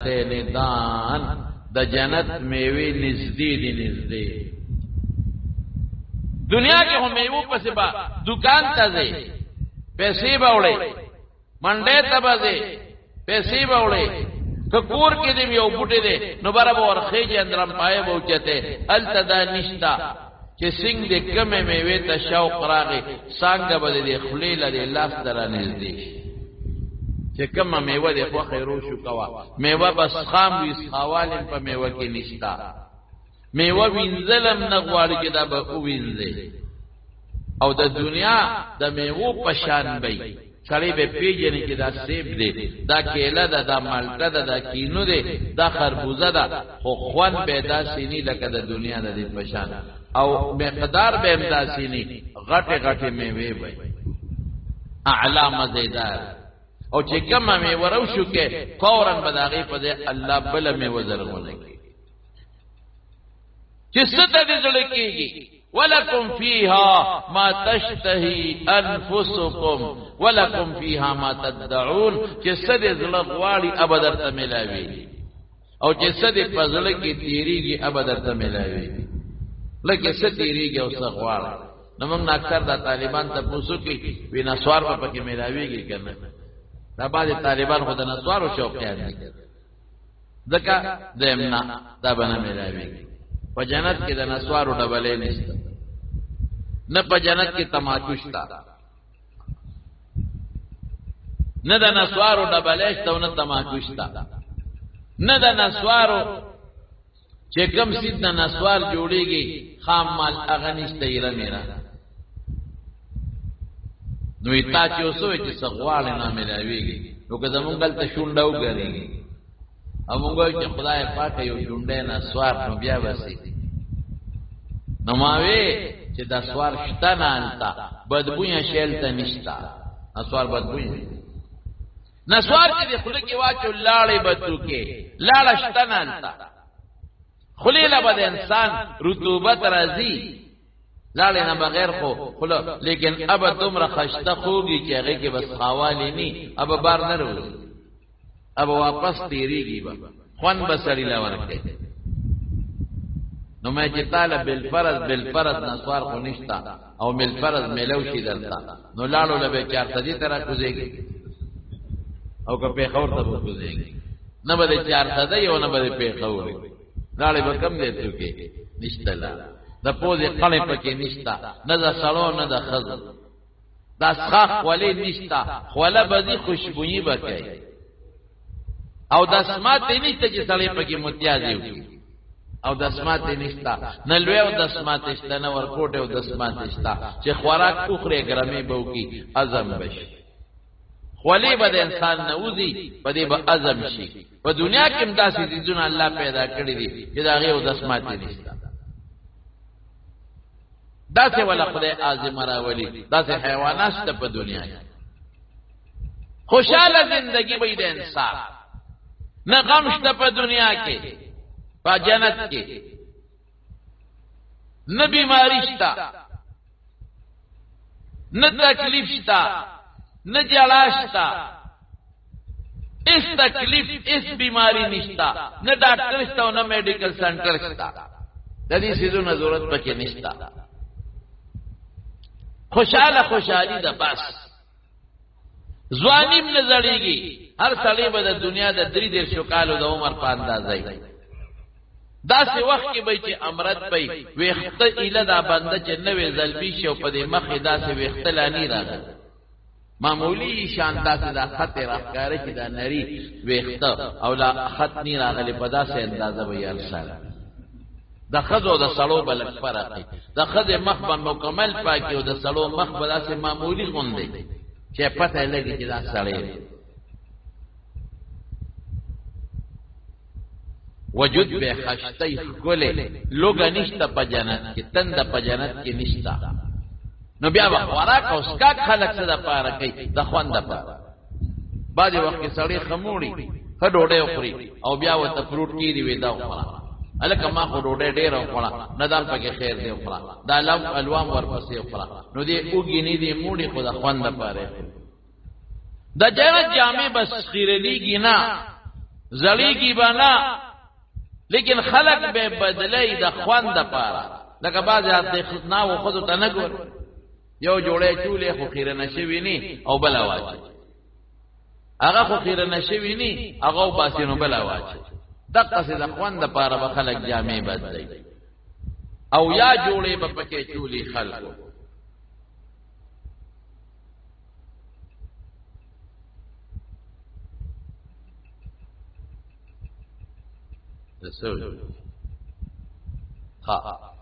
جنتین دان د جنت میوه نزدې دي نزدې دنیا کې هم میوه پسې با دکان ته ځي پیسې به وړي منډه ته به ځي پیسې به وړي کور کې دې یو بوټي دې نو برابر ورخې چې اندرم پای به اوچته التدا نشتا چې څنګه دې کمه میوه ته شوق راغی څنګه به دې خلی لري لاس درانه دې چې کومه میوه دې خو خیرو شو کوا میوه بس خام وي سخوالم په میوه کې نشتا میوه وینځلم نه غواړي چې دا به وینځي او د دنیا د میوه په شان وي سړی به پیژني چې دا سیب دی دا کیله ده دا مالټه ده دا کینو دی دا خربوزه ده خو خوان به دا سینی لکه د دنیا د دې په شان او مقدار به هم دا سینی غټه غټه میوه وي اعلی مزیدار او چې کومه میوه ورو شو کې فورا بداغي په دې الله بل میوه زرغونه کوي چې ستاسو دې زړه کېږي ولکم فیها ما تشتهی انفسکم ولکم فیها ما تدعون چې ستاسو زړه غواړي ابدر ته ملاوي او چې ستاسو په زړه کې تیریږي ابدر ته ملاوي لکه ستاسو تیریږي او څه غواړي نو موږ اکثر د طالبان ته پوښتنه کوي وینا سوار په کې ملاويږي کنه دا بعض طالبان خو د نسوارو شوقیان دي ځکه دمنا دا باندې ملاويږي په جنت کې د نسوارو ډبلې نشته نه په جنت کې تماچو شته نه د نسوارو ډبلې شته نه تماچو شته نه د نسوارو چې کوم سید د نسوار جوړيږي خام مال هغه نشته یره میرا نو ایتا چې اوسو چې سغواله نه ملاويږي نو که زمونږ دلته شونډاو غريږي او موږ چې خدای پاک یو شونډه نه سوار نو بیا وسی نو ماوي چې دا سوار شته نه انتا بدبویا شیلته نشتا سوار بدبویا نسوار چې خله کې واچو لاړې بتو کې لاړ شته نه انتا خلیله بد انسان رطوبت راځي لاړې نه بغیر خو خله لیکن اب تمره خشته خوږي چې هغه کې بس خوالی ني اب بار نه وروي اب واپس تیریږي با خوان بسری لا ورکه نو مې چې طالب بالفرض نسوار خو نشتا او بالفرض ملو شي درتا نو لاړو له چارته دي تر کوزيږي او که په خور ته کوزيږي نه به چارته دی او نه به په خور لاړې به کم دی ته کې نشته لا د پوزې قلې پکې نشتا نه د سړو نه د خز دا ښخ ولې نشتا ولا بزي خوشبوئی بکای او د اسمات نشته چې سړې پکې متیازي وي او د اسمات نشتا نه لوي او د اسمات نشته نه ورکوټه او د اسمات نشتا چې خوراک اوخره ګرمي بو کی اعظم بشي خولي به د انسان نوزي په دې به اعظم شي په دنیا کې امداسي دونه الله پیدا کړی دي چې دا غي او د اسمات نشتا دا څه ولا خدای اعظم راولي دا څه حیوانات ته په دنیا کې خوشاله زندگی به د انسان نه غم شته په دنیا کې په جنت کې نه بیماری شته نه تکلیف شته نه جړا شته اس تکلیف اس بیماری نشته نه ډاکټر شته او نه میډیکل سنټر شته د دې سيزو ضرورت پکې نشته خوشحالي ده بس ځوانیم نه زړیږي هر سړی به د دنیا د 3 کالو د عمر په اندازې دا سه وخت کې به چې امرت پي وخت اله دا بنده چې نوې زلبي شو په دې مخې دا سه وخت لانی راغله معمولی شان داسې دا خط راخاره چې دا نری وخت او لا خط نی راغله په داسې اندازه به یال سره د خزو د سړو بل فرق د خزه مخ په مکمل پاکي او د سړو مخ په داسې معمولی غوندي چې پته لګي چې دا سړی وجود به خشتای کوله لوګا نشته په جنت کې تند په جنت کې نشته نو بیا خوراک او سکاک خلق څه د پاره کوي د خوند پاره بعد وخت کې سړی خموړي خډوډه خوري او بیا وته فروټ کیری وې دا خورا الکه ما خو ډوډۍ ډېر خورا نه دال پکې خیر دی خورا دا الوام ورپسې خورا نو دې اوګی نه دې موړي خو د خوند پاره د جنت جامع بس خیرلیږي نه زړی کی بنا لیکن خلق به بدلی د خوند پاره لکه باز د ناو خود ته نه ګور یو جوړه چولې خو خیره نشوي ني او بل واچي هغه خو خیره نشوي ني هغه باسینو بل واچي دغه څه د خوند پاره به خلق جامې بدلی او یا جوړې په پکې چولې خلقو رسول ها